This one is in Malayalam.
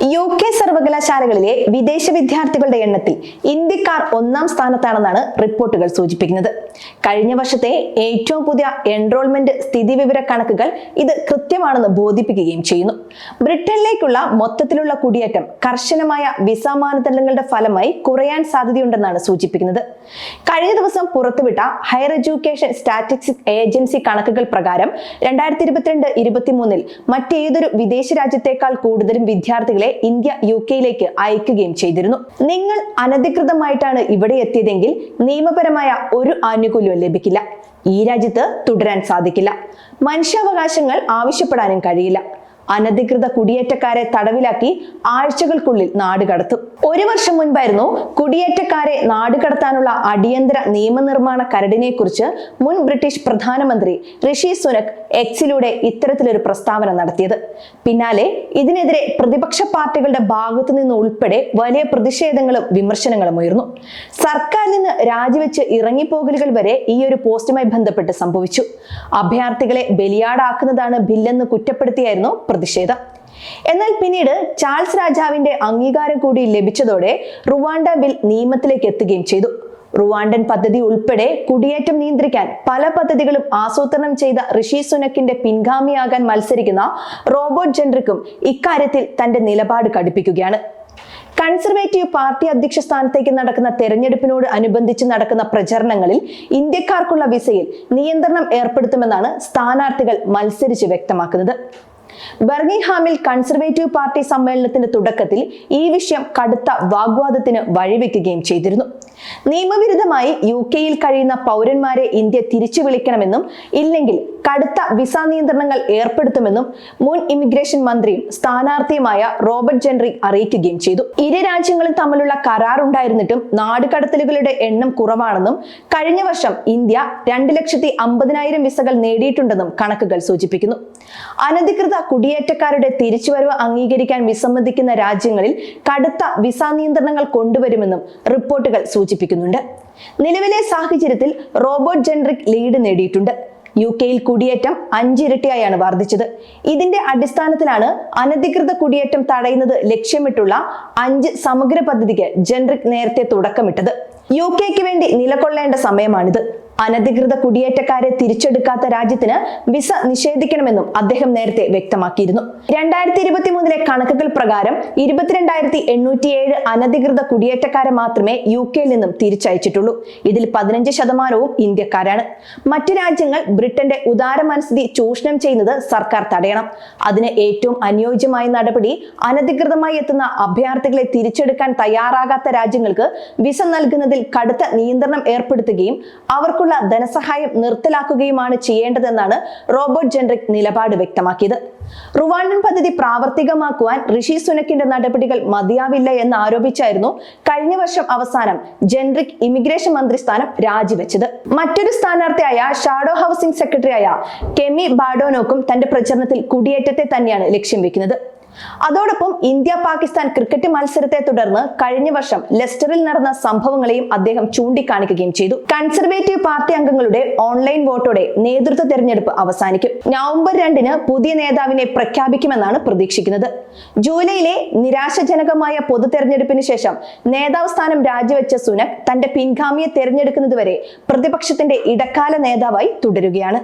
UK സർവകലാശാലകളിലെ വിദേശ വിദ്യാർത്ഥികളുടെ എണ്ണത്തിൽ ഇന്ത്യക്കാർ ഒന്നാം സ്ഥാനത്താണെന്നാണ് റിപ്പോർട്ടുകൾ സൂചിപ്പിക്കുന്നത്. കഴിഞ്ഞ വർഷത്തെ ഏറ്റവും പുതിയ എൻറോൾമെന്റ് സ്ഥിതിവിവര കണക്കുകൾ ഇത് കൃത്യമാണെന്ന് ബോധിപ്പിക്കുകയും ചെയ്യുന്നു. ബ്രിട്ടനിലേക്കുള്ള മൊത്തത്തിലുള്ള കുടിയേറ്റം കർശനമായ വിസ മാനദണ്ഡങ്ങളുടെ ഫലമായി കുറയാൻ സാധ്യതയുണ്ടെന്നാണ് സൂചിപ്പിക്കുന്നത്. കഴിഞ്ഞ ദിവസം പുറത്തുവിട്ട ഹയർ എഡ്യൂക്കേഷൻ സ്റ്റാറ്റിസ്റ്റിക്സ് ഏജൻസി കണക്കുകൾ പ്രകാരം 2022-23 മറ്റേതൊരു വിദേശ രാജ്യത്തേക്കാൾ കൂടുതലും വിദ്യാർത്ഥികളെ ഇന്ത്യ UKയിലേക്ക് അയക്കുകയും ചെയ്തിരുന്നു. നിങ്ങൾ അനധികൃതമായിട്ടാണ് ഇവിടെ എത്തിയതെങ്കിൽ നിയമപരമായ ഒരു ആനുകൂല്യവും ലഭിക്കില്ല. ഈ രാജ്യത്ത് തുടരാൻ സാധിക്കില്ല. മനുഷ്യാവകാശങ്ങൾ ആവശ്യപ്പെടാനും കഴിയില്ല. അനധികൃത കുടിയേറ്റക്കാരെ തടവിലാക്കി ആഴ്ചകൾക്കുള്ളിൽ നാടുകടത്തും. 1 വർഷം മുൻപായിരുന്നു കുടിയേറ്റക്കാരെ നാടുകടത്താനുള്ള അടിയന്തര നിയമനിർമ്മാണ കരടിനെ കുറിച്ച് മുൻ ബ്രിട്ടീഷ് പ്രധാനമന്ത്രി ഋഷി സുനക് എക്സിലൂടെ ഇത്തരത്തിലൊരു പ്രസ്താവന നടത്തിയത്. പിന്നാലെ ഇതിനെതിരെ പ്രതിപക്ഷ പാർട്ടികളുടെ ഭാഗത്തു നിന്ന് ഉൾപ്പെടെ വലിയ പ്രതിഷേധങ്ങളും വിമർശനങ്ങളും ഉയർന്നു. സർക്കാരിൽ നിന്ന് രാജിവെച്ച് ഇറങ്ങിപ്പോകലുകൾ വരെ ഈ ഒരു പോസ്റ്റുമായി ബന്ധപ്പെട്ട് സംഭവിച്ചു. അഭയാർത്ഥികളെ ബലിയാടാക്കുന്നതാണ് ബില്ലെന്ന് കുറ്റപ്പെടുത്തിയായിരുന്നു പ്രതിഷേധം. എന്നാൽ പിന്നീട് ചാൾസ് രാജാവിന്റെ അംഗീകാരം കൂടി ലഭിച്ചതോടെ റുവാണ്ട ബിൽ നിയമത്തിലേക്ക് എത്തുകയും ചെയ്തു. റുവാണ്ടൻ പദ്ധതി ഉൾപ്പെടെ കുടിയേറ്റം നിയന്ത്രിക്കാൻ പല പദ്ധതികളും ആസൂത്രണം ചെയ്ത ഋഷി സുനക്കിന്റെ പിൻഗാമിയാകാൻ മത്സരിക്കുന്ന റോബർട്ട് ജെൻറിക്കും ഇക്കാര്യത്തിൽ തന്റെ നിലപാട് കടുപ്പിക്കുകയാണ്. കൺസർവേറ്റീവ് പാർട്ടി അധ്യക്ഷ സ്ഥാനത്തേക്ക് നടക്കുന്ന തെരഞ്ഞെടുപ്പിനോട് അനുബന്ധിച്ച് നടക്കുന്ന പ്രചരണങ്ങളിൽ ഇന്ത്യക്കാർക്കുള്ള വിസയിൽ നിയന്ത്രണം ഏർപ്പെടുത്തുമെന്നാണ് സ്ഥാനാർത്ഥികൾ മത്സരിച്ച് വ്യക്തമാക്കുന്നത്. ബർമിംഗ്ഹാമിൽ കൺസർവേറ്റീവ് പാർട്ടി സമ്മേളനത്തിന്റെ തുടക്കത്തിൽ ഈ വിഷയം കടുത്ത വാഗ്വാദത്തിന് വഴിവെക്കുകയും ചെയ്തിരുന്നു. നിയമവിരുദ്ധമായി UKയിൽ കഴിയുന്ന പൗരന്മാരെ ഇന്ത്യ തിരിച്ചു വിളിക്കണമെന്നും ഇല്ലെങ്കിൽ കടുത്ത വിസ നിയന്ത്രണങ്ങൾ ഏർപ്പെടുത്തുമെന്നും മുൻ ഇമിഗ്രേഷൻ മന്ത്രിയും സ്ഥാനാർത്ഥിയുമായ റോബർട്ട് ജെൻറിക് അറിയിക്കുകയും ചെയ്തു. ഇരു രാജ്യങ്ങളും തമ്മിലുള്ള കരാർ ഉണ്ടായിരുന്നിട്ടും നാടുകടത്തലുകളുടെ എണ്ണം കുറവാണെന്നും കഴിഞ്ഞ വർഷം ഇന്ത്യ 2,50,000 വിസകൾ നേടിയിട്ടുണ്ടെന്നും കണക്കുകൾ സൂചിപ്പിക്കുന്നു. അനധികൃത കുടിയേറ്റക്കാരുടെ തിരിച്ചുവരവ് അംഗീകരിക്കാൻ വിസമ്മതിക്കുന്ന രാജ്യങ്ങളിൽ കടുത്ത വിസ നിയന്ത്രണങ്ങൾ കൊണ്ടുവരുമെന്നും റിപ്പോർട്ടുകൾ സൂചിപ്പിക്കുന്നുണ്ട്. നിലവിലെ സാഹചര്യത്തിൽ റോബർട്ട് ജെൻറിക് ലീഡ് നേടിയിട്ടുണ്ട്. UKയിൽ കുടിയേറ്റം 5 ഇരട്ടിയായാണ് വർദ്ധിച്ചത്. ഇതിന്റെ അടിസ്ഥാനത്തിലാണ് അനധികൃത കുടിയേറ്റം തടയുന്നത് ലക്ഷ്യമിട്ടുള്ള 5 സമഗ്ര പദ്ധതിക്ക് ജെൻറിക് നേരത്തെ തുടക്കമിട്ടത്. UKയ്ക്ക് വേണ്ടി നിലകൊള്ളേണ്ട സമയമാണിത്. അനധികൃത കുടിയേറ്റക്കാരെ തിരിച്ചെടുക്കാത്ത രാജ്യത്തിന് വിസ നിഷേധിക്കണമെന്നും അദ്ദേഹം നേരത്തെ വ്യക്തമാക്കിയിരുന്നു. 2023 കണക്കുകൾ പ്രകാരം 22,807 അനധികൃത കുടിയേറ്റക്കാരെ മാത്രമേ UKയിൽ നിന്നും തിരിച്ചയച്ചിട്ടുള്ളൂ. ഇതിൽ 15% ഇന്ത്യക്കാരാണ്. മറ്റു രാജ്യങ്ങൾ ബ്രിട്ടന്റെ ഉദാര മനസ്ഥിതി ചൂഷണം ചെയ്യുന്നത് സർക്കാർ തടയണം. അതിന് ഏറ്റവും അനുയോജ്യമായ നടപടി അനധികൃതമായി എത്തുന്ന അഭയാർത്ഥികളെ തിരിച്ചെടുക്കാൻ തയ്യാറാകാത്ത രാജ്യങ്ങൾക്ക് വിസ നൽകുന്നതിൽ കടുത്ത നിയന്ത്രണം ഏർപ്പെടുത്തുകയും അവർക്ക് ധനസഹായം നിർത്തലാക്കുകയുമാണ് ചെയ്യേണ്ടതെന്നാണ് റോബർട്ട് ജെൻറിക് നിലപാട് വ്യക്തമാക്കിയത്. റുവാണ്ടൻ പദ്ധതി പ്രാവർത്തികമാക്കുവാൻ ഋഷി സുനക്കിന്റെ നടപടികൾ മതിയാവില്ല എന്ന് ആരോപിച്ചായിരുന്നു കഴിഞ്ഞ വർഷം അവസാനം ജെൻറിക് ഇമിഗ്രേഷൻ മന്ത്രി സ്ഥാനം രാജിവെച്ചത്. മറ്റൊരു സ്ഥാനാർത്ഥിയായ ഷാഡോ ഹൗസിംഗ് സെക്രട്ടറിയായ കെമി ബാഡോനോക്കും തന്റെ പ്രചരണത്തിൽ കുടിയേറ്റത്തെ തന്നെയാണ് ലക്ഷ്യം വെക്കുന്നത്. അതോടൊപ്പം ഇന്ത്യ-പാകിസ്ഥാൻ ക്രിക്കറ്റ് മത്സരത്തെ തുടർന്ന് കഴിഞ്ഞ വർഷം ലെസ്റ്ററിൽ നടന്ന സംഭവങ്ങളെയും അദ്ദേഹം ചൂണ്ടിക്കാണിക്കുകയും ചെയ്തു. കൺസർവേറ്റീവ് പാർട്ടി അംഗങ്ങളുടെ ഓൺലൈൻ വോട്ടോടെ നേതൃത്വ തെരഞ്ഞെടുപ്പ് അവസാനിക്കും. നവംബർ 2-ന് പുതിയ നേതാവിനെ പ്രഖ്യാപിക്കുമെന്നാണ് പ്രതീക്ഷിക്കുന്നത്. ജൂലൈയിലെ നിരാശാജനകമായ പൊതു തെരഞ്ഞെടുപ്പിന് ശേഷം നേതാവ് സ്ഥാനം രാജിവെച്ച സുനക് തന്റെ പിൻഗാമിയെ തെരഞ്ഞെടുക്കുന്നതുവരെ പ്രതിപക്ഷത്തിന്റെ ഇടക്കാല നേതാവായി തുടരുകയാണ്.